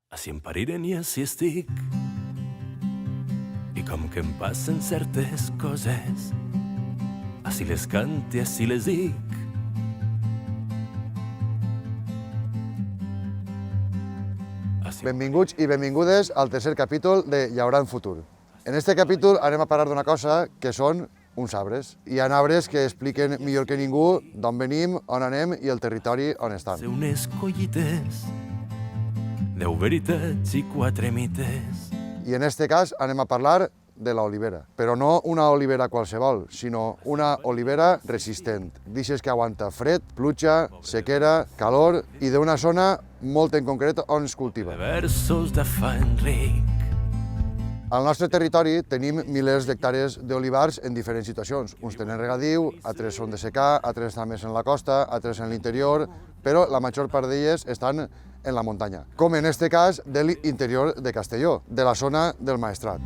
Ací em pariren i ací estic. I com que em passen certes coses, ací les cante, ací les dic. Benvinguts i benvingudes al tercer capítol de Llaurar en futur. En este capítol anem a parlar d'una cosa que són uns arbres. Hi ha arbres que expliquen millor que ningú d'on venim, on anem i el territori on estan. Ser unes collites, 10 veritats i 4 mites. I en este cas anem a parlar de l'olivera, però no una olivera qualsevol, sinó una olivera resistent, d'ixes que aguanta fred, pluja, sequera, calor i d'una zona molt en concret on es cultiva. De versos de fa Enric. Al nostre territori tenim milers d'hectàrees d'olivars en diferents situacions. Uns tenen regadiu, altres són de secà, altres estan més en la costa, altres en l'interior, però la major part d'elles estan en la muntanya, com en este cas de l'interior de Castelló, de la zona del Maestrat.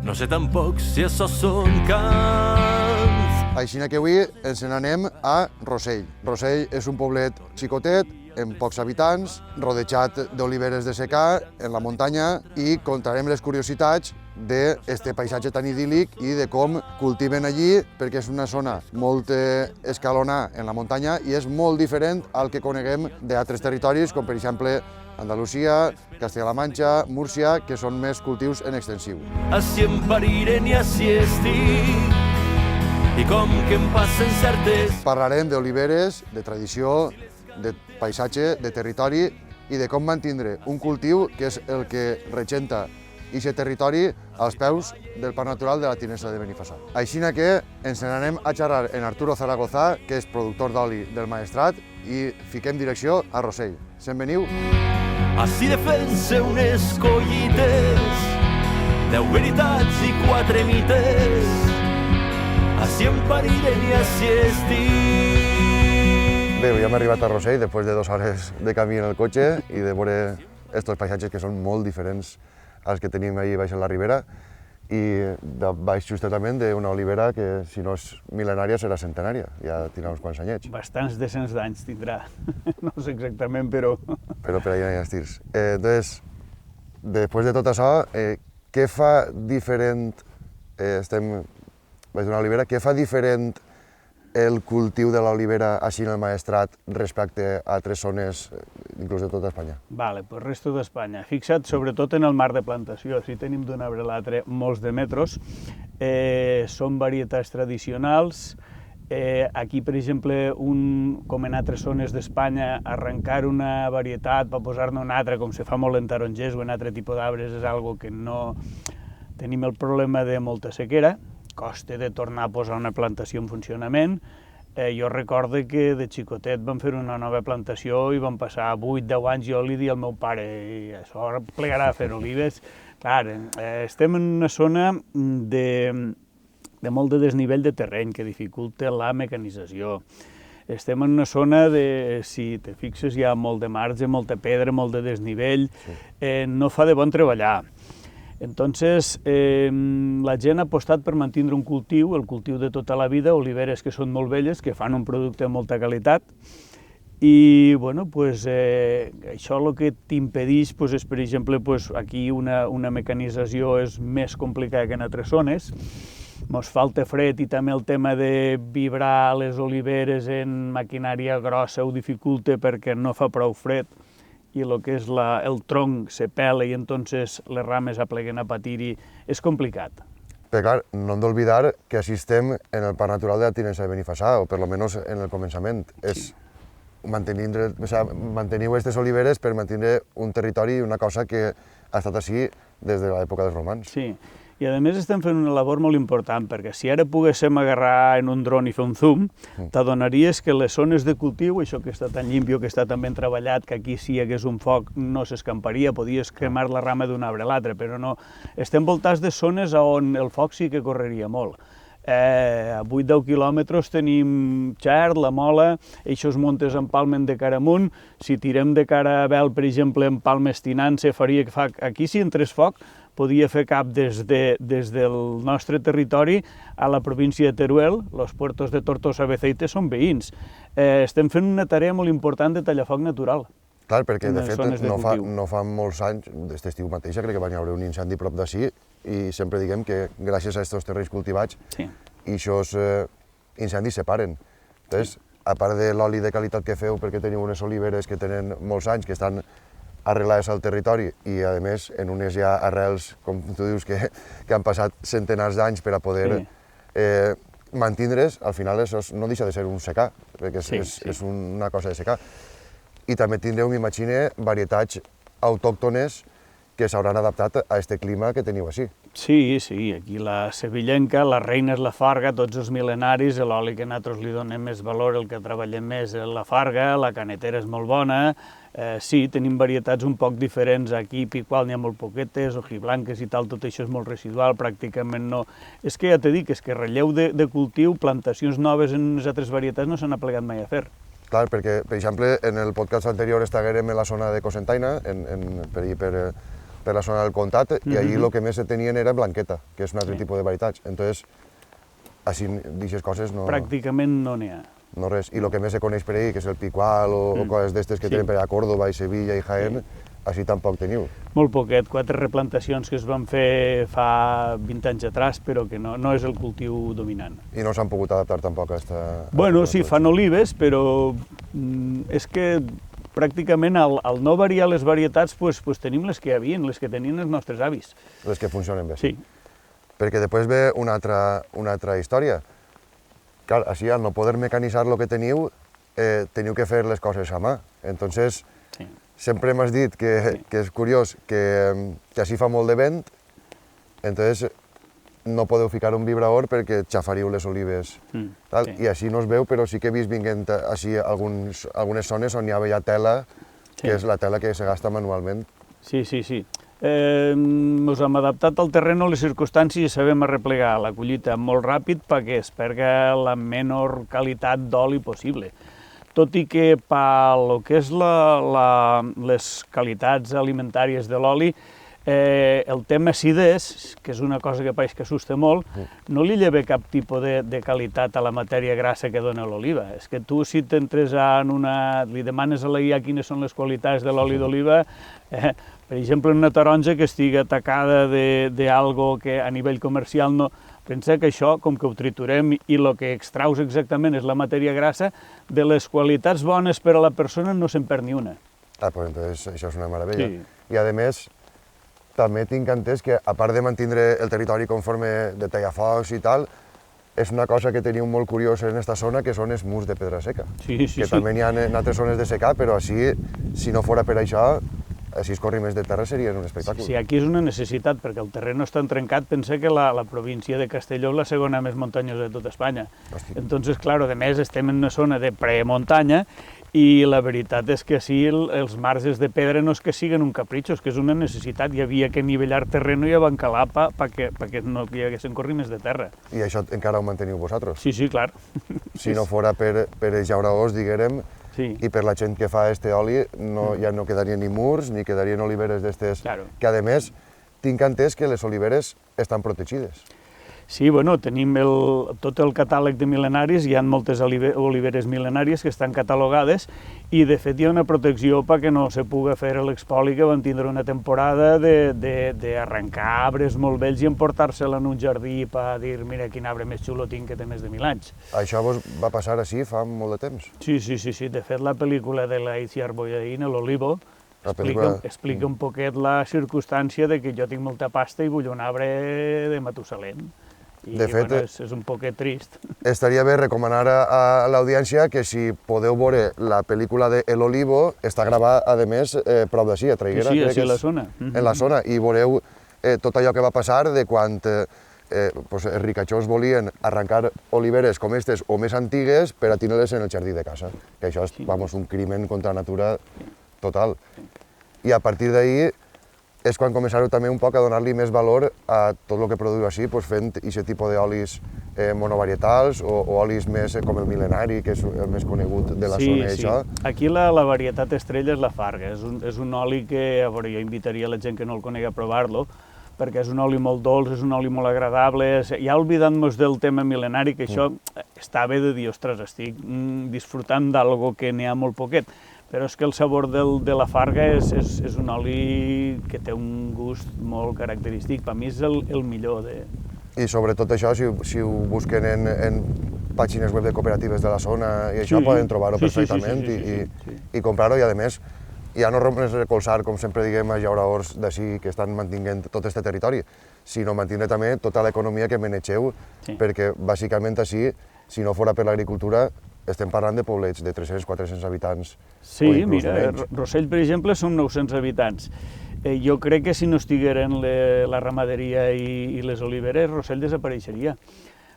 No sé tampoc si això són cants. Així que avui ens n'anem a Rossell. Rossell és un poblet xicotet, amb pocs habitants, rodejat d'oliveres de secà en la muntanya i contarem les curiositats d'aquest paisatge tan idíl·lic i de com cultiven allí, perquè és una zona molt escalonada en la muntanya i és molt diferent al que coneguem d'altres territoris, com per exemple Andalusia, Castella-La Manxa, Múrcia, que són més cultius en extensiu. Ací em pariren i ací estic. I com que em passen certes... Parlarem d'oliveres, de tradició, de paisatge, de territori i de com mantindre un cultiu que és el que regenta aquest territori als peus del Parc Natural de la Tinesa de Benifassà. Així que ens n'anem a xerrar en Arturo Zaragoza, que és productor d'oli del Maestrat, i fiquem direcció a Rossell. Se'n veniu? Ací defensa unes collites, 10 veritats i 4 mites. Ací em pariren i ací estic. Bé, ja hem arribat a Rossell després de 2 hores de camí en el cotxe i de veure aquests paisatges que són molt diferents als que tenim ahir baix a la ribera i baix justament d'una olivera que, si no és mil·lenària, serà centenària, ja tindrà uns quants anyets. Bastants decents d'anys tindrà, no sé exactament, però... Però per allà hi ha estirs. Doncs, després de tot això, què fa diferent, estem baix d'una olivera, què fa diferent el cultiu de l'olivera així en el Maestrat respecte a altres zones, inclús de tota Espanya? Vale, pues resto d'Espanya. Fixa't sobretot en el marc de plantació. Si tenim d'un arbre a l'altre molts de metres, són varietats tradicionals. Aquí, per exemple, com en altres zones d'Espanya, arrencar una varietat per posar-ne una altra, com se fa molt en tarongers o en altre tipus d'arbres, és algo que no... Tenim el problema de molta sequera, costa de tornar a posar una plantació en funcionament. Jo recordo que de xicotet vam fer una nova plantació i vam passar 8-10 anys, jo li dic al meu pare, i això plegarà a fer olives. Clar, estem en una zona de molt de desnivell de terreny que dificulta la mecanització. Estem en una zona de, si te fixes, hi ha molt de marge, molta pedra, molt de desnivell, no fa de bon treballar. Entonces, la gent ha apostat per mantenir un cultiu, el cultiu de tota la vida, oliveres que són molt velles, que fan un producte de molta qualitat, i bueno, pues, això el que t'impedeix és, per exemple, aquí una mecanització és més complicada que en altres zones, ens falta fred i també el tema de vibrar les oliveres en maquinària grossa ho dificulta perquè no fa prou fred, i el que és el tronc se pela i entonces les rames apleguen a patir-hi, és complicat. Però clar, no hem d'oblidar que així estem en el Parc Natural de la Tinesa de Benifassà, o per almenys en el començament. Sí. Manteniu aquestes oliveres per mantenir un territori i una cosa que ha estat així des de l'època dels romans. Sí, i a més estem fent una labor molt important, perquè si ara poguéssim agarrar en un dron i fer un zoom, t'adonaries que les zones de cultiu, això que està tan llimpio, que està tan ben treballat, que aquí si hi hagués un foc no s'escamparia, podies cremar la rama d'un arbre a l'altre, però no. Estem voltats de zones on el foc sí que correria molt. A 8-10 quilòmetres tenim Xert, la Mola, eixos montes empalmen de cara amunt, si tirem de cara a Bel, per exemple, empalmes tinant, se faria que aquí si entrés foc, podia fer cap des del nostre territori a la província de Teruel. Els puertos de Tortosa Beceite són veïns. Estem fent una tarea molt important de tallafoc natural. Clar, perquè en de les fet zones de cultiu. no fa molts anys, aquest estiu mateix, crec que va haver un incendi prop d'ací i sempre diguem que gràcies a aquests terrenys cultivats Sí. i aquests incendis se paren. Entonces, a part de l'oli de qualitat que feu perquè teniu unes oliveres que tenen molts anys, que estan arrelades al territori i, a més, en unes ja arrels, com tu dius, que han passat centenars d'anys per a poder mantindre's, al final això no deixa de ser un secà, perquè és una cosa de secà. I també tindreu, m'imagine, varietats autòctones que s'hauran adaptat a aquest clima que teniu així. Sí, aquí la sevillenca, la reina és la farga, tots els mil·lenaris, l'oli que nosaltres li donem més valor, el que treballem més és la farga, la canetera és molt bona, sí, tenim varietats un poc diferents, aquí picual n'hi ha molt poquetes, ojiblanques i tal, tot això és molt residual, pràcticament no. És que ja t'he dit, és que relleu de cultiu, plantacions noves en les altres varietats no s'han aplegat mai a fer. Clar, perquè, per exemple, en el podcast anterior estàvem en la zona de Cocentaina, per la zona del Comtat, i allí el que més se tenien era blanqueta, que és un altre tipus de varietats. Entonces, així, d'aquestes coses no... Pràcticament no n'hi ha. No res. I el que més se coneix per ahí, que és el picual o coses d'estes que tenen per a Córdoba i Sevilla i Jaén, així tampoc teniu. Molt poquet, 4 replantacions que es van fer fa 20 anys atrás, però que no és el cultiu dominant. I no s'han pogut adaptar tampoc a aquesta... Bueno, sí, fan olives, però és que pràcticament al no variar les varietats pues tenim les que hi havia, les que tenien els nostres avis. Les que funcionen bé. Sí. Perquè després ve una altra història. Clar, així, al no poder mecanitzar el que teniu, teniu que fer les coses a mà. Entonces, sempre m'has dit que és curiós que així fa molt de vent, entonces no podeu ficar un vibraor perquè xafariu les olives. I així no es veu, però sí que he vist vinguent així algunes zones on hi ha tela, que és la tela que se gasta manualment. Sí. Ens hem adaptat al terreny, les circumstàncies, i sabem arreplegar la collita molt ràpid perquè es perga la menor qualitat d'oli possible. Tot i que pel que és les qualitats alimentàries de l'oli, el tema acidès, que és una cosa que pareix que assusta molt, no li lleva cap tipus de qualitat a la matèria grassa que dona l'oliva. És que tu, si t'entres li demanes a la IA quines són les qualitats de l'oli d'oliva, per exemple, una taronja que estigui atacada d'algo que a nivell comercial no... Pensa que això, com que ho triturem i el que extraus exactament és la matèria grassa, de les qualitats bones per a la persona no se'n perd ni una. Pues entonces això és una meravella. I a més, també tinc entès que, a part de mantenir el territori conforme de tallafocs i tal, és una cosa que teniu molt curiosa en aquesta zona, que són els murs de pedra seca. Que també n'hi ha en altres zones de secà, però així, si no fora per això, així escorriments de terra serien un espectacle. Sí, aquí és una necessitat, perquè el terreny està entrencat. Pensa que la província de Castelló és la segona més muntanyosa de tota Espanya. Entonces, claro, a més, estem en una zona de premuntanya i la veritat és que sí, els marges de pedra no és que siguin un capritxo, és que és una necessitat. Hi havia que nivellar terreny i abancalar perquè no hi haguessin corriments de terra. I això encara ho manteniu vosaltres? Sí, clar. Si no fora per els llauradors, diguérem, i per la gent que fa este oli, ja no quedarien ni murs, ni quedarien oliveres d'estes, que a més tinc entès que les oliveres estan protegides. Sí, bueno, tenim tot el catàleg de mil·lenaris, hi ha moltes oliveres mil·lenàries que estan catalogades i de fet hi ha una protecció perquè no se pugui fer l'expoli que van tindre una temporada d'arrencar arbres molt vells i emportar-se'l en un jardí per dir mira quin arbre més xulo tinc que té més de 1000 anys. Això vos va passar així fa molt de temps? Sí. De fet la pel·lícula de la Itziar Boyain, l'Olivo, explica un poquet la circumstància de que jo tinc molta pasta i vull un arbre de Matusalén. De fet, és un poquet trist. Estaria bé recomanar a l'audiència que si podeu veure la pel·lícula de El Olivo, està gravada, a més, prop d'ací, a Traiguera. Sí, a la zona. En la zona, i veureu tot allò que va passar de quan els ricachons volien arrencar oliveres com aquestes o més antigues per a tenir-les en el jardí de casa, que això és un crimen contra la natura total. I a partir d'ahir és quan començareu també un poc a donar-li més valor a tot el que produïu així, fent aquest tipus d'olis monovarietals o olis més com el mil·lenari, que és el més conegut de la zona. Sí. Aquí la varietat estrella és la farga. És un oli que, jo invitaria la gent que no el conegui a provar-lo, perquè és un oli molt dolç, és un oli molt agradable. Ja oblidant-nos del tema mil·lenari, que això està bé de dir, ostres, estic disfrutant d'algo que n'hi ha molt poquet. però és que el sabor de la farga és un oli que té un gust molt característic. Per mi és el millor de... I sobretot això, si ho busquen en pàgines web de cooperatives de la zona i això, poden trobar-ho perfectament i comprar-ho, i a més, ja no només recolzar, com sempre diguem, a llauradors d'ací que estan mantinguent tot aquest territori, sinó mantindre també tota l'economia que manegeu, perquè bàsicament així, si no fora per l'agricultura, estem parlant de poblets de 300-400 habitants. Sí, mira, Rossell, per exemple, són 900 habitants. Jo crec que si no estigueren la ramaderia i les oliveres, Rossell desapareixeria.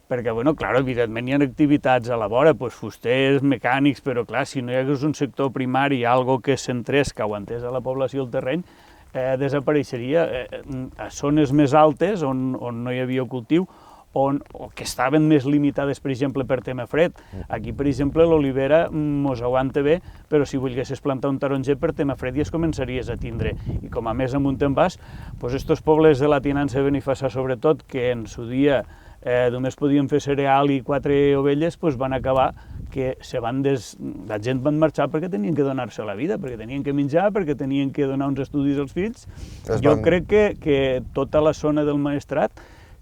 Perquè, bueno, clar, evidentment hi ha activitats a la vora, fusters, mecànics, però clar, si no hi hagués un sector primari, algo que centrés, que aguantés a la població el terreny, desapareixeria. A zones més altes, on no hi havia cultiu, o que estaven més limitades, per exemple, per tema fred. Aquí, per exemple, l'olivera mos aguanta bé, però si volguessis plantar un taronger per tema fred ja es començaries a tindre. I com a més amunt en vas, estos pobles de la tinença de Benifassà, sobretot, que en su dia només podien fer cereal i 4 ovelles, van acabar que la gent van marxar perquè tenien que donar-se la vida, perquè tenien que menjar, perquè tenien que donar uns estudis als fills. Jo crec que tota la zona del Maestrat,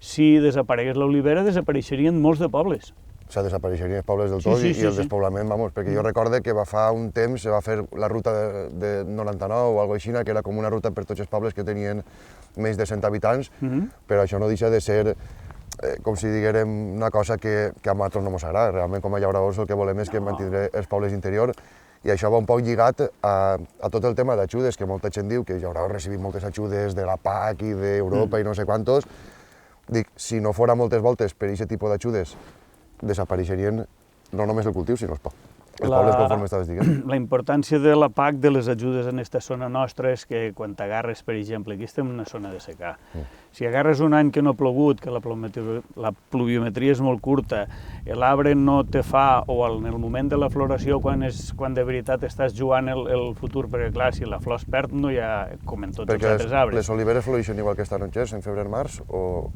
si desaparegués l'olivera, desapareixerien molts de pobles. Desapareixerien els pobles del tot i el despoblament, perquè jo recorde que fa un temps se va fer la ruta de 99 o alguna cosa així, que era com una ruta per tots els pobles que tenien més de 100 habitants, però això no deixa de ser, com si diguérem, una cosa que a nosaltres no ens agrada. Realment, com a llauradors, el que volem és que mantindre els pobles interior, i això va un poc lligat a tot el tema d'ajudes, que molta gent diu que els llauradors recibim moltes ajudes de la PAC i d'Europa i no sé quantos. Dic, si no fora moltes voltes per aquest tipus d'ajudes, desapareixerien no només el cultiu, sinó els pobles conforme estaves dient. La importància de la PAC, de les ajudes en aquesta zona nostra, és que quan t'agarres, per exemple, aquí estem en una zona de secà. Si agarres un any que no ha plogut, que la pluviometria és molt curta, l'arbre no te fa, o en el moment de la floració, quan de veritat estàs jugant el futur, perquè clar, si la flor es perd, no hi ha, com en tots els altres arbres. Perquè les oliveres floreixen igual que els tarongers, en febrer-març, o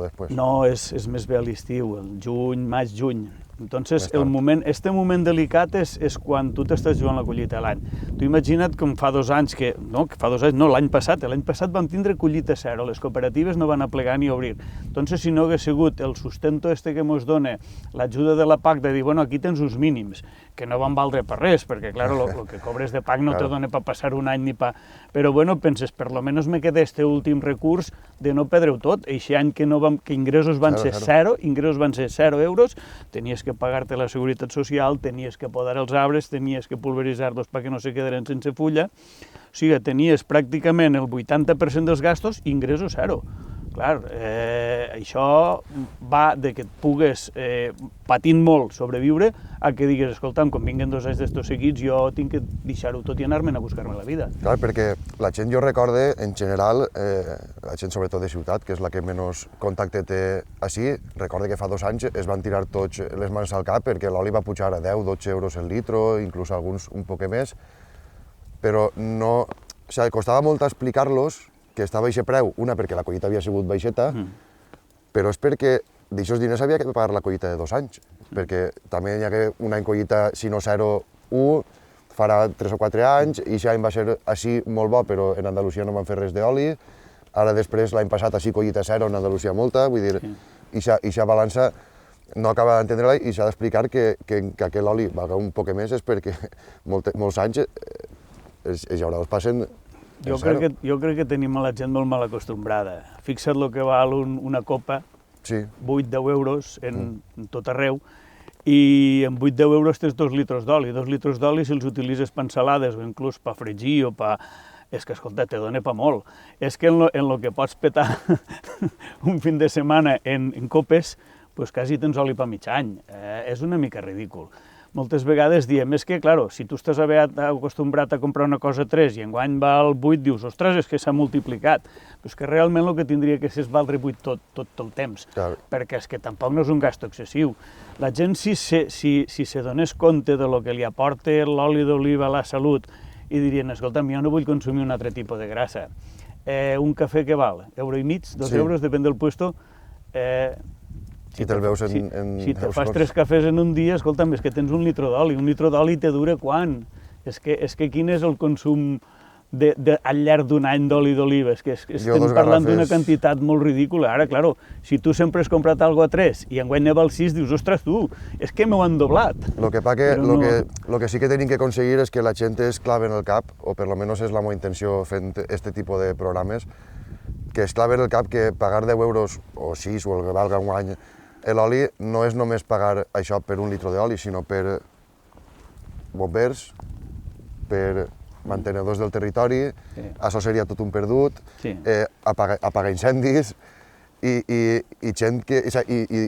després? No, és més bé a l'estiu, el juny, maig, juny. Entonces, este moment delicat és quan tu t'estàs jugant la collita a l'any. Tu imagina't com fa 2 anys l'any passat vam tindre collita zero, les cooperatives no van a plegar ni a obrir. Entonces, si no hagués sigut el sustento que mos dona l'ajuda de la PAC de dir, bueno, aquí tens uns mínims, que no van valdre per res, perquè, clar, el que cobres de PAC no te dona per passar un any ni pa... Però, bueno, penses, per lo menos me queda este últim recurs de no perdre-ho tot. Eixe any que ingressos van ser zero, ingressos van ser 0 euros, tenies que pagar-te la seguretat social, tenies que podar els arbres, tenies que pulveritzar-los perquè no se quedaren sense fulla. O sigui, tenies pràcticament el 80% dels gastos i ingressos zero. Clar, això va de que et pugues, patint molt, sobreviure, a que digues, escolta'm, quan vinguen 2 anys d'estos seguits, jo tinc que deixar-ho tot i anar-me'n a buscar-me la vida. Clar, perquè la gent, jo recorde, en general, la gent sobretot de ciutat, que és la que menys contacte té així, recorde que fa 2 anys es van tirar tots les mans al cap perquè l'oli va pujar a 10-12 euros el litro, inclús alguns un poc més, però no... O sigui, costava molt explicar-los que estava a aquest preu, una perquè la collita havia sigut baixeta, però és perquè d'aixòs diners havia que pagar la collita de 2 anys, perquè també hi ha que un any collita, si no 0,1, farà 3 o 4 anys, i aquest any va ser així molt bo, però en Andalusia no van fer res d'oli, ara després l'any passat així collita 0, en Andalusia molta, vull dir, i aquesta balança no acaba d'entendre-la i s'ha d'explicar que aquest oli valga un poc més és perquè molts anys els llauradors passen. Jo crec que tenim a la gent molt mal acostumbrada. Fixa't el que val una copa, 8-10 euros en tot arreu, i en 8-10 euros tens 2 litres d'oli. 2 litres d'oli, si els utilitzes per ensalades o inclús per fregir o per... És que, escolta, te dona pa molt. És que en lo que pots petar un fin de setmana en copes, doncs quasi tens oli per mig any. És una mica ridícul. Moltes vegades diem, és que, clar, si tu estàs acostumbrat a comprar una cosa 3 i enguany val 8, dius, ostres, és que s'ha multiplicat. Però és que realment el que tindria que ser és valdre 8 tot el temps, perquè és que tampoc no és un gasto excessiu. La gent, si se donés compte de lo que li aporta l'oli d'oliva a la salut i dirien, escolta'm, jo no vull consumir un altre tipus de grassa. Un cafè que val? €1,50, 2 euros, depèn del puesto. Si te'l veus en... Si te fas 3 cafès en un dia, escolta'm, és que tens 1 litre d'oli. 1 litre d'oli te dura quan? És que quin és el consum al llarg d'un any d'oli d'oliva? És que estem parlant d'una quantitat molt ridícula. Ara, clar, si tu sempre has comprat alguna cosa a 3 i enguany neva al 6, dius, ostres, tu, és que m'ho han doblat. Lo que sí que tenim que aconseguir és que la gent es clave en el cap, o per lo menos és la meva intenció fent este tipus de programes, que es clave en el cap que pagar 10 euros o 6 o el que valga un any l'oli no és només pagar això per un litre d'oli, sinó per bombers, per mantenedors del territori, això seria tot un perdut, apagar incendis i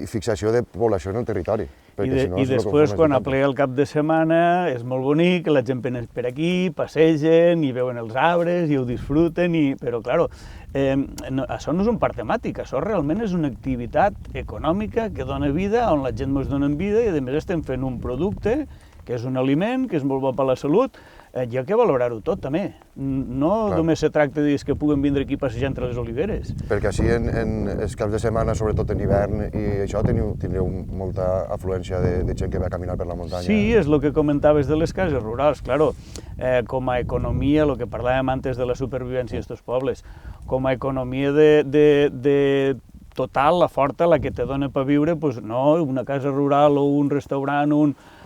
fixació de població en el territori. I després, quan aplega el cap de setmana, és molt bonic, la gent ven per aquí, passegen i veuen els arbres i ho disfruten, però, clar, això no és un parc temàtic, això realment és una activitat econòmica que dona vida, on la gent ens dona vida i, a més, estem fent un producte que és un aliment, que és molt bo per a la salut. Hi ha que valorar-ho tot, també. No només se tracta de que puguem vindre aquí a passejar entre les oliveres. Perquè així, en els caps de setmana, sobretot en hivern, i això, tindreu molta afluència de gent que va a caminar per la muntanya. Sí, és el que comentaves de les cases rurals. Claro, com a economia, el que parlàvem antes de la supervivència d'estos pobles, com a economia de total, la forta, la que te dona per viure, doncs no, una casa rural o un restaurant,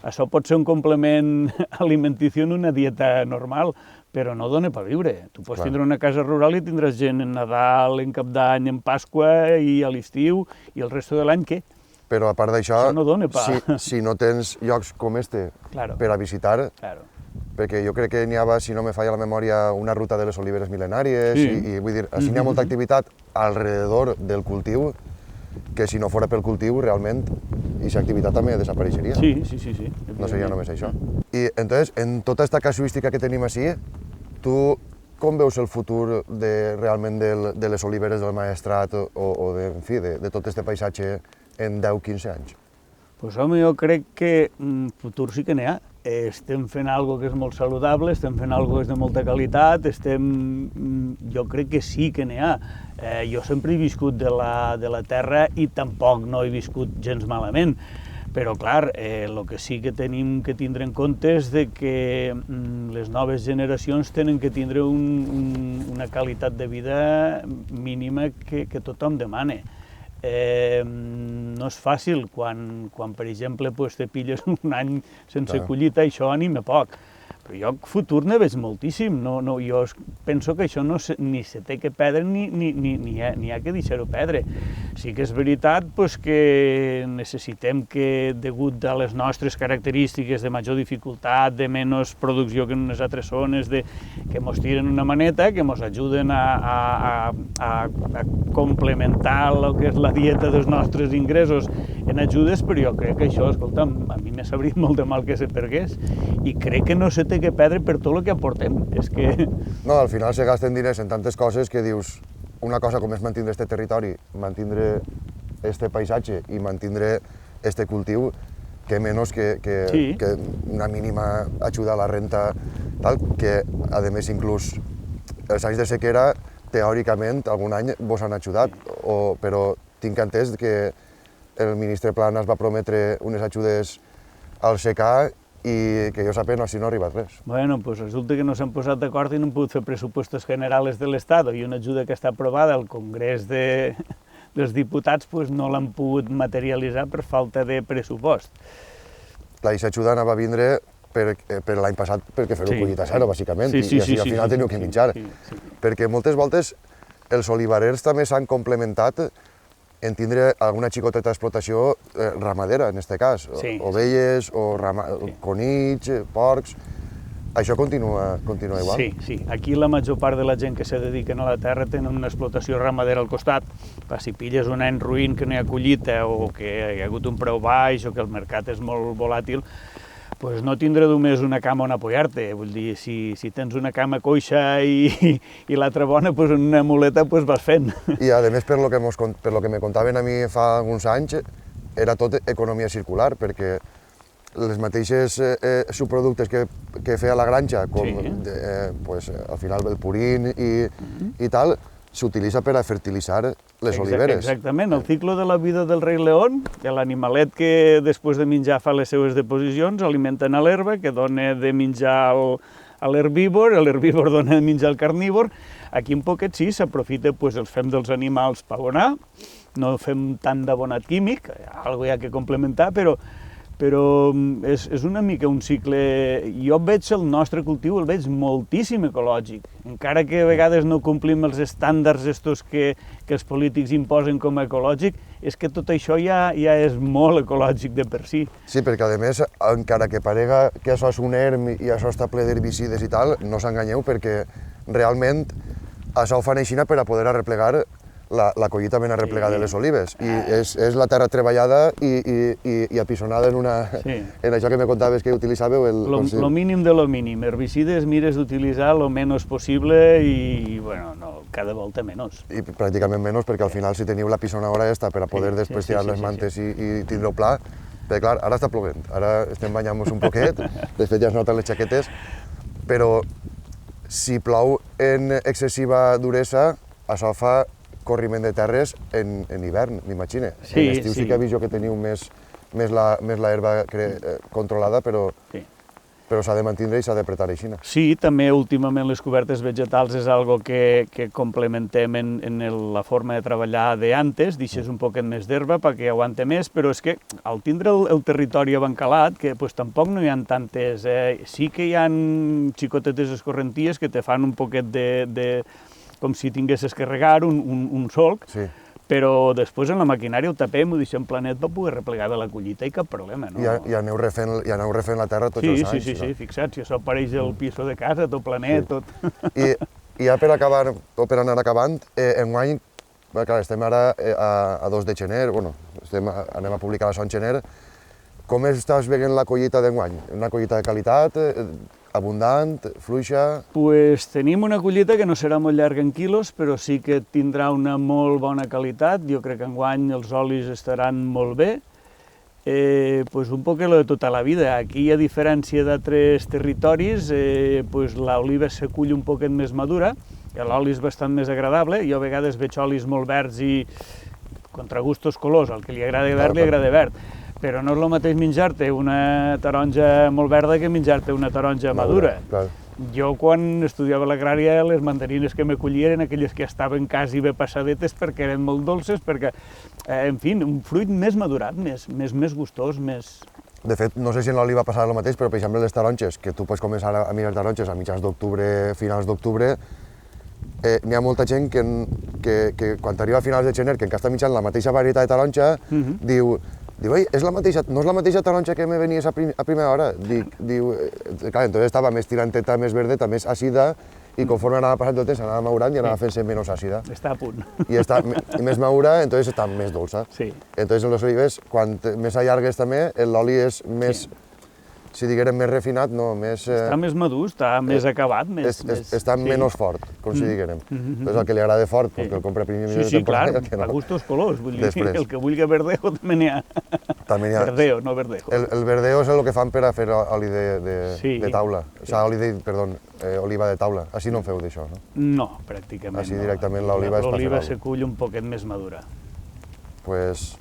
això pot ser un complement alimentici en una dieta normal, però no dona per viure. Tu pots tindre una casa rural i tindràs gent en Nadal, en Cap d'Any, en Pasqua i a l'estiu, i el resto de l'any què? Però a part d'això, si no tens llocs com este per a visitar, perquè jo crec que n'hi havia, si no me falla la memòria, una ruta de les oliveres mil·lenàries, i vull dir, així n'hi ha molta activitat alrededor del cultiu, que si no fora pel cultiu, realment, aquesta activitat també desapareixeria. Sí. No seria només això. I, entonces, en tota aquesta casuística que tenim així, tu com veus el futur realment de les oliveres del Maestrat o de tot aquest paisatge en 10-15 anys? Doncs home, jo crec que futur sí que n'hi ha. Estem fent alguna cosa que és molt saludable, estem fent alguna cosa que és de molta qualitat, jo crec que sí que n'hi ha. Jo sempre he viscut de la terra i tampoc no he viscut gens malament, però clar, el que sí que tenim que tindre en compte és que les noves generacions tenen que tindre una qualitat de vida mínima que tothom demana. No és fàcil quan per exemple, te pilles un any sense collita, això anima poc. Però jo futur ne veig moltíssim. Jo penso que això ni se té que perdre ni ha que deixar-ho perdre. Sí que és veritat que necessitem que, degut a les nostres característiques de major dificultat, de menys producció que en unes altres zones, que ens tiren una maneta, que ens ajuden a complementar el que és la dieta dels nostres ingressos en ajudes, però jo crec que això, escolta'm, a mi m'ha sabrit molt de mal que se pergués i crec que no se té que perdre per tot el que aportem. És que... No, al final se gasten diners en tantes coses que dius, una cosa com és mantindre este territori, mantindre este paisatge i mantindre este cultiu, que menys que una mínima ajuda a la renta, tal, que a més inclús els anys de sequera, teòricament, algun any vos han ajudat, però tinc entès que el ministre Planas va prometre unes ajudes al secà i que jo sàpiga, així no ha arribat res. Bueno, doncs resulta que no s'han posat d'acord i no han pogut fer pressupostos generals de l'Estat i una ajuda que està aprovada al Congrés dels Diputats no l'han pogut materialitzar per falta de pressupost. Aquesta ajuda anava a vindre per l'any passat perquè fer-ho collit a zero, bàsicament, i així al final teniu que mitjar. Perquè moltes voltes els olivarers també s'han complementat en tindre alguna xicoteta d'explotació ramadera, en aquest cas, ovelles, conills, porcs. Això continua igual? Sí. Aquí la major part de la gent que se dediquen a la terra tenen una explotació ramadera al costat. Si pilles un any ruïn que no hi ha collita o que hi ha hagut un preu baix o que el mercat és molt volàtil, doncs no tindre només una cama on apoyar-te. Vull dir, si tens una cama coixa i l'altra bona, doncs en una muleta vas fent. I a més, per lo que me contaven a mi fa alguns anys, era tot economia circular, perquè les mateixes subproductes que feia la granja, com al final el purín i tal, s'utilitza per a fertilitzar les oliveres. Exactament, el cicle de la vida del rei León, de l'animalet que després de menjar fa les seues deposicions, alimenten a l'herba, que dona de menjar a l'herbívor, l'herbívor dona de menjar al carnívor. Aquí un poquet sí, s'aprofita, els fem dels animals per abonar, no fem tant d'abonat químic, algo hi ha que complementar, però és una mica un cicle. Jo veig el nostre cultiu, el veig moltíssim ecològic, encara que a vegades no complim els estàndards estos que els polítics imposen com a ecològic, és que tot això ja és molt ecològic de per si. Sí, perquè a més, encara que parega que això és un erm i això està ple d'herbicides i tal, no s'enganyeu perquè realment això ho fan així per a poder arreplegar la collita ben arreplegada de les olives. I és la terra treballada i apisonada en això que me contaves que utilitzàveu. Lo mínim de lo mínim. Herbicides mires d'utilitzar lo menys possible i, cada volta menys. I pràcticament menys, perquè al final si teniu la pisonadora esta per a poder després tirar les mantes i tindre-ho pla, perquè clar, ara està plovent, ara estem banyant-nos un poquet, de fet ja es noten les xaquetes, però si plou en excessiva duresa, això fa corriment de terres en hivern, m'imagine. En estiu sí que he vist jo que teniu més l'herba controlada, però s'ha de mantindre i s'ha de pretar així. Sí, també últimament les cobertes vegetals és algo que complementem en la forma de treballar d'antes, deixes un poquet més d'herba perquè aguante més, però és que al tindre el territori abancalat, que tampoc no hi ha tantes, sí que hi ha xicotetes escorrenties que te fan un poquet de com si tinguessis que regar un solc, però després en la maquinària ho tapem, ho deixem planet per poder replegar de la collita i cap problema, no? I aneu refent la terra tots els anys. Sí, fixa't, si això apareix al pis de casa, tot planet, tot... I ja per acabar, o per anar acabant, enguany, clar, estem ara a 2 de gener, anem a publicar això en gener, com estàs veient la collita d'enguany? Una collita de qualitat, abundant, fluixa? Tenim una collita que no serà molt llarga en quilos, però sí que tindrà una molt bona qualitat. Jo crec que enguany els olis estaran molt bé. Un poc lo de tota la vida. Aquí, a diferència d'altres territoris, l'oliva s'acull un poquet més madura, l'oli és bastant més agradable. Jo a vegades veig olis molt verds i contra gustos colors, al que li agrada verd, li agrada verd. Però no és el mateix menjar-te una taronja molt verda que menjar-te una taronja madura. Jo, quan estudiava l'agrària, les mandarines que me collien eren aquelles que estaven quasi bé passadetes perquè eren molt dolces, perquè, en fi, un fruit més madurat, més gustós, més... De fet, no sé si en l'oli va passar el mateix, però per exemple les taronges, que tu pots començar a mirar taronges a mitjans d'octubre, finals d'octubre, n'hi ha molta gent que quan arriba a finals de gener, que encara està mitjant la mateixa varietat de taronja, diu, no és la mateixa taronja que me venies a primera hora. Diu, clar, entonces estava més tiranteta, més verdeta, més àcida, i conforme anava passant el temps anava madurant i anava fent-se menys àcida. Està a punt. I està més madura, entonces està més dolça. Entonces en les olives, quan més allargues també, l'oli és més, si diguérem, més refinat, no, més... Està més madur, està més acabat, més... Està menys fort, com si diguérem. Entonces el que li agrada fort, perquè el compra primer de temporada... Sí, clar, a gustos colors, vull dir, el que vulgui verdejo també n'hi ha. Verdeo, no verdejo. El verdeo és el que fan per a fer oli de taula, o sigui, oliva de taula. Així no en feu d'això, no? No, pràcticament no. Així directament l'oliva és per fer l'oliva s'acull un poquet més madura. Pues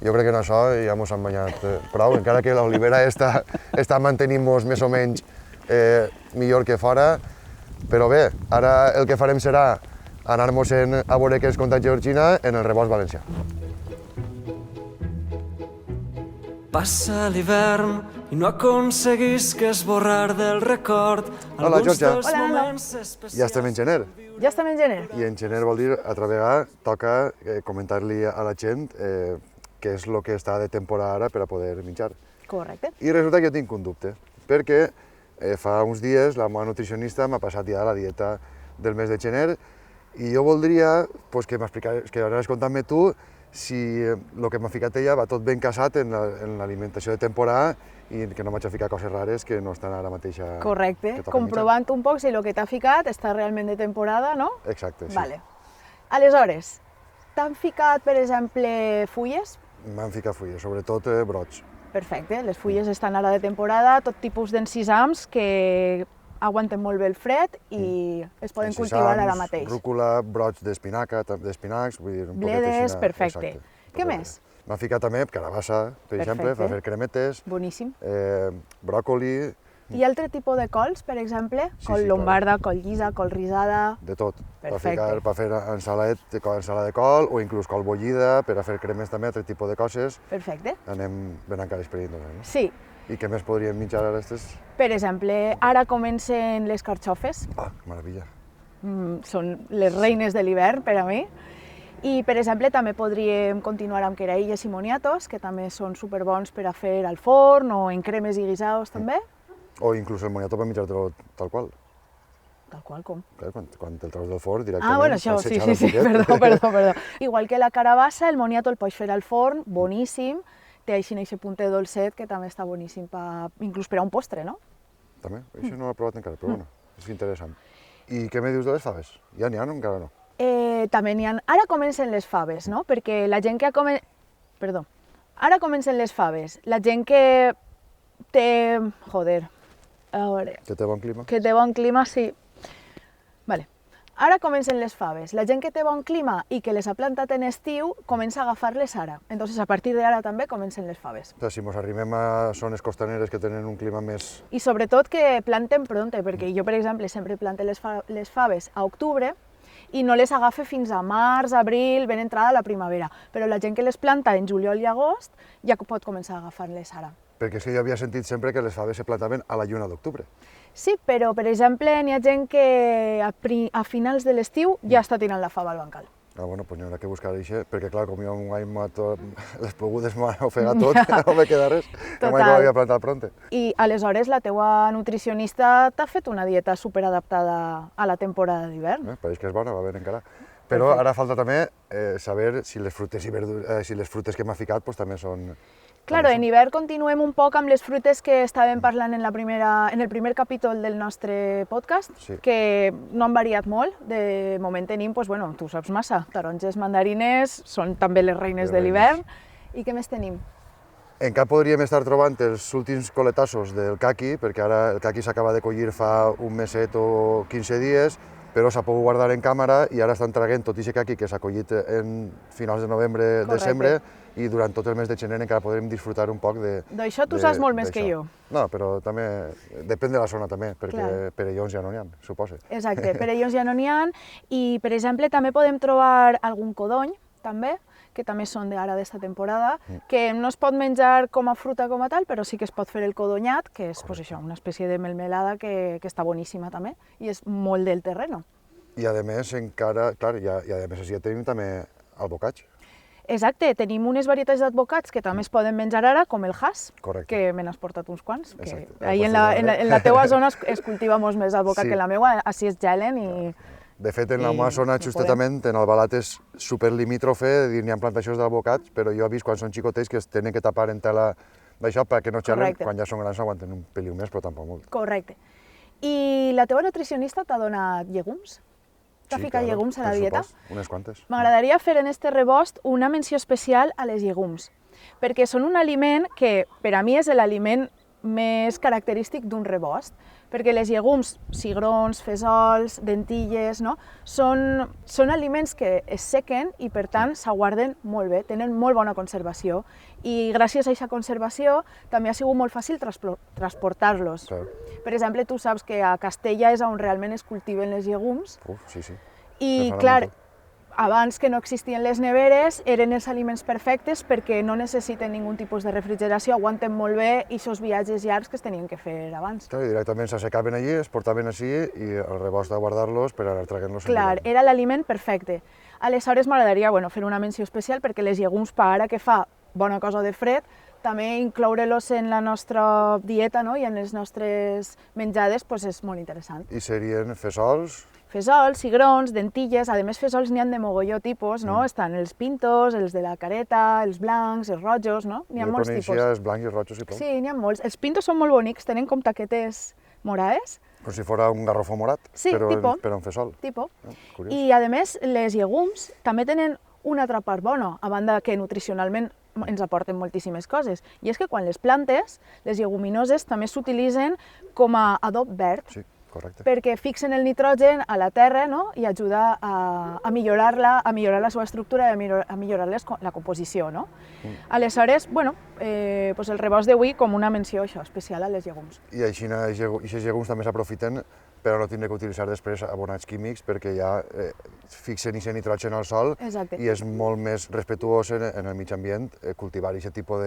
jo crec que en això ja mos han banyat prou, encara que l'olivera està mantenint-nos més o menys millor que fora, però bé, ara el que farem serà anar-nos a veure què és contat Georgina en el rebost valencià. Passa l'hivern i no aconseguisc esborrar del record Hola, Georgia. dels moments especials. Ja estem en gener. Ja estem en gener. I en gener vol dir, altra vegada, toca comentar-li a la gent què és el que està de temporada ara per a poder menjar. Correcte. I resulta que jo tinc un dubte, perquè fa uns dies la meva nutricionista m'ha passat ja la dieta del mes de gener i jo voldria que m'explicares, que anaves contant-me tu, si el que m'ha ficat ella va tot ben casat en l'alimentació de temporada i que no m'haig de ficar coses rares que no estan ara mateixa... Correcte, comprovant un poc si el que t'ha ficat està realment de temporada, no? Exacte, sí. Vale. Aleshores, t'han ficat, per exemple, fulles? M'han ficat fulles, sobretot brots. Perfecte, les fulles estan ara de temporada, tot tipus d'encisams que aguanten molt bé el fred i es poden cultivar ara mateix. Rúcula, brots d'espinacs, vull dir, un Bledes, poquet així. perfecte. Què més? M'ha ficat també carabassa, per exemple, per fer cremetes, Boníssim. bròcoli, I altre tipus de cols, per exemple? Sí, Col sí, lombarda, col llisa, col risada... de tot. Perfecte. Per fer ensalada de col o inclús col bullida, per a fer cremes també, altre tipus de coses. Perfecte. Anem ben encara expedient, no? Sí. I què més podríem menjar ara aquestes? Per exemple, ara comencen les carxofes. Ah, que meravella. Són les reines de l'hivern per a mi. I, per exemple, també podríem continuar amb queraïlles i moniatos, que també són superbons per a fer al forn o en cremes i guisaos també. O inclús el moniato per menjar-te-lo tal qual. Tal qual com. Clar, quan te'l treus del forn directament... Ah, bueno, això, sí, perdó. Igual que la carabassa, el moniato el pots fer al forn, boníssim, té així aquest puntet dolcet que també està boníssim, inclús per a un postre, no? També, això no l'he provat encara, però bueno, és interessant. I què me dius de les faves? Ja n'hi ha o encara no? També n'hi ha... Ara comencen les faves, no? Perquè la gent que ha Perdó. Ara comencen les faves. La gent que té... Joder. A veure... Que té bon clima? Que té bon clima, sí. Vale. Ara comencen les faves. La gent que té bon clima i que les ha plantat en estiu comença a agafar-les ara. Entonces, a partir d'ara també comencen les faves. O sigui, si ens arribem a zones costaneres que tenen un clima més... I sobretot que planten pronte, perquè jo, per exemple, sempre plante les faves a octubre i no les agafe fins a març, abril, ben entrada la primavera. Però la gent que les planta en juliol i agost ja pot començar a agafar-les ara. Perquè és que jo havia sentit sempre que les faves se plantaven a la lluna d'octubre. Sí, però, per exemple, n'hi ha gent que a finals de l'estiu ja està tirant la fava al bancal. Ah, bueno, doncs n'hi haurà que buscar això, perquè clar, com jo un any les plogudes m'han ofegat tot, no me queda res, que mai no l'havia plantat pronte. I aleshores la teua nutricionista t'ha fet una dieta superadaptada a la temporada d'hivern. Pareix que és bona, va bé encara. Però ara falta també saber si les frutes i verdures, si les frutes que m'ha ficat també són... Claro, en hivern continuem un poc amb les frutes que estàvem parlant en el primer capítol del nostre podcast, sí, que no han variat molt. De moment tenim, doncs, bueno, tu saps massa, taronges, mandarines, són també les reines de l'hivern. I què més tenim? Encara podríem estar trobant els últims coletassos del caqui, perquè ara el caqui s'acaba de collir fa un meset o 15 dies, però s'ha pogut guardar en càmera i ara estan traient tot aquest caqui que s'ha collit en finals de novembre, desembre, i durant tot el mes de gener encara podrem disfrutar un poc de... D'això tu saps molt més que jo. No, però també depèn de la zona també, perquè perellons ja no n'hi ha, suposo. Exacte, perellons ja no n'hi ha, i per exemple també podem trobar algun codony, també, que també són d'ara d'esta temporada, que no es pot menjar com a fruta com a tal, però sí que es pot fer el codonyat, que és pues, això, una espècie de melmelada que està boníssima també, i és molt del terreno. I a més encara, clar, i a més ja tenim també el bocatge. Exacte, tenim unes varietats d'advocats que també es poden menjar ara, com el has, que me n'has portat uns quants. Ahí en la teua zona es cultiva molt més advocat que la meua, així es gelen i... De fet, en la meva zona, justament, en Albalat és superlimítrofe, n'hi ha plantacions d'albocats, però jo he vist quan són xicotets que es tenen que tapar en tela d'això perquè no xalen, quan ja són grans aguanten un peliu més, però tampoc molt. Correcte. I la teva nutricionista t'ha donat llegums? T'ha ficat llegums a la dieta? Unes quantes. M'agradaria fer en este rebost una menció especial a les llegums, perquè són un aliment que per a mi és l'aliment més característic d'un rebost, perquè les llegums, cigrons, fesols, dentilles, no? són aliments que es sequen i per tant s'aguarden molt bé, tenen molt bona conservació i gràcies a aquesta conservació també ha sigut molt fàcil transportar-los. Per exemple, tu saps que a Castella és on realment es cultiven les llegums. Sí, sí. I clar, abans que no existien les neveres, eren els aliments perfectes perquè no necessiten ningun tipus de refrigeració, aguanten molt bé aquests viatges llargs que es tenien que fer abans. Clar, directament s'assecaven allí, es portaven així i el rebost de guardar-los per anar traient-los. Clar, era l'aliment perfecte. Aleshores m'agradaria fer una menció especial perquè les llegums, per ara que fa bona cosa de fred, també incloure-los en la nostra dieta i en les nostres menjades és molt interessant. I serien fesols? Fesols, cigrons, dentilles, a més fesols n'hi ha de mogolló tipus, no? Estan els pintos, els de la careta, els blancs, els rojos, no? N'hi ha molts tipus. Jo coneixia els blancs i els rojos i prou. Sí, n'hi ha molts. Els pintos són molt bonics, tenen com taquetes morades. Com si fos un garrofó morat, però en fesol. I a més, les llegums també tenen una altra part bona, a banda que nutricionalment ens aporten moltíssimes coses. I és que quan les plantes, les lleguminoses també s'utilitzen com a adob verd. Correcte. perquè fixen el nitrogen a la terra, no? I ajuda a millorar-la, a millorar la seva estructura i a millorar la composició. No? Aleshores, bueno, pues el rebost d'avui com una menció això, especial a les llegums. I així aquests llegums també s'aprofiten per a no tindre que utilitzar després abonats químics perquè ja fixen aquest nitrogen al sol. Exacte. I és molt més respetuós en el mig ambient cultivar aquest tipus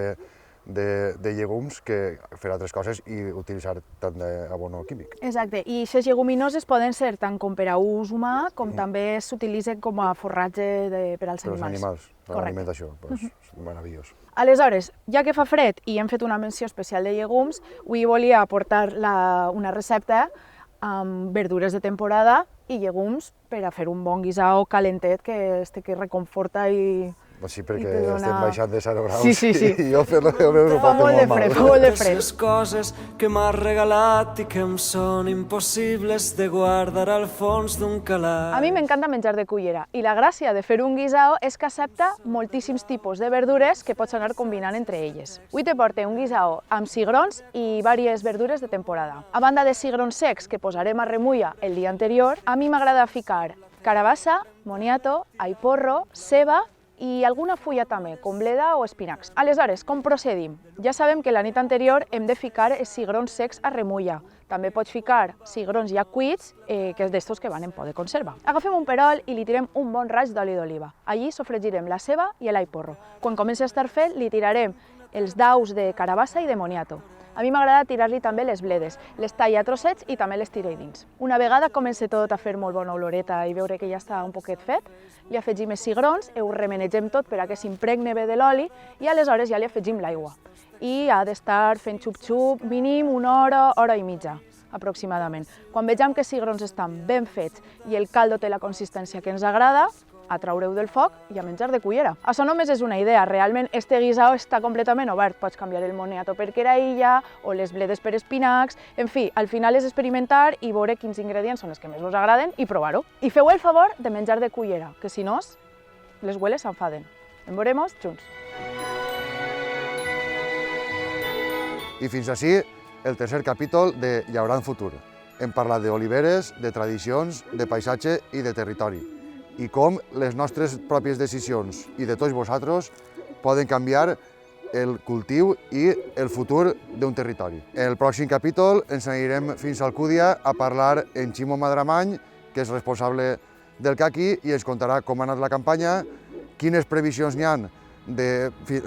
de llegums que fer altres coses i utilitzar tant d'abono químic. Exacte, i aquestes lleguminoses poden ser tant com per a ús humà com també s'utilitzen com a forratge per als Per als animals. animals, per Correcte. l'alimentació, doncs, meravellós. Aleshores, ja que fa fred i hem fet una menció especial de llegums, avui volia aportar una recepta amb verdures de temporada i llegums per a fer un bon guisao calentet que reconforta i... Sí, perquè te dona- estem baixant de 0 graus Sí. i jo fer-lo meu ho Fa porto molt de molt fred, mal. fa molt de Totes fred. les coses que m'has regalat i que em són impossibles de guardar al fons d'un calaix. A mi m'encanta menjar de cullera i la gràcia de fer un guisao és que accepta moltíssims tipus de verdures que pots anar combinant entre elles. Avui te porte un guisao amb cigrons i diverses verdures de temporada. A banda de cigrons secs que posarem a remulla el dia anterior, a mi m'agrada ficar carabassa, moniato, aiporro, ceba i alguna fulla també, com bleda o espinacs. Aleshores, com procedim? Ja sabem que la nit anterior hem de ficar els cigrons secs a remulla. També pots ficar cigrons ja cuits, que és d'estos que van en por de conserva. Agafem un perol i li tirem un bon raig d'oli d'oliva. Allí sofregirem la ceba i l'aiporro. Quan comenci a estar fet, li tirarem els daus de carabassa i de moniato. A mi m'agrada tirar-li també les bledes, les talla a trossets i també les tiré dins. Una vegada comença tot a fer molt bona oloreta i veure que ja està un poquet fet, li afegim els cigrons, ho remenegem tot per a que s'impregne bé de l'oli i aleshores ja li afegim l'aigua. I ha d'estar fent xup-xup mínim una hora, hora i mitja aproximadament. Quan vegem que els cigrons estan ben fets i el caldo té la consistència que ens agrada, a traure-ho del foc i a menjar de cullera. Això només és una idea, realment este guisao està completament obert. Pots canviar el moniato per queraïlla o les bledes per espinacs, en fi, al final és experimentar i veure quins ingredients són els que més us agraden i provar-ho. I feu el favor de menjar de cullera, que si no, les hueles s'enfaden. En veurem junts. I fins així el tercer capítol de Llaurant Futur. Hem parlat d'oliveres, de tradicions, de paisatge i de territori. I com les nostres pròpies decisions i de tots vosaltres poden canviar el cultiu i el futur d'un territori. En el pròxim capítol ens anirem fins a Alcúdia a parlar amb Ximo Madramany, que és responsable del caqui, i ens contarà com ha anat la campanya, quines previsions n'hi ha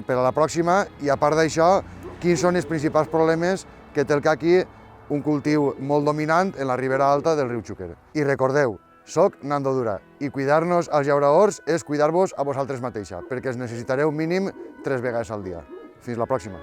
per a la pròxima i, a part d'això, quins són els principals problemes que té el caqui, un cultiu molt dominant en la ribera alta del riu Xúquer. I recordeu, soc Nando Dura i cuidar-nos als llauradors és cuidar-vos a vosaltres mateixa, perquè els necessitareu mínim 3 vegades al dia. Fins la pròxima.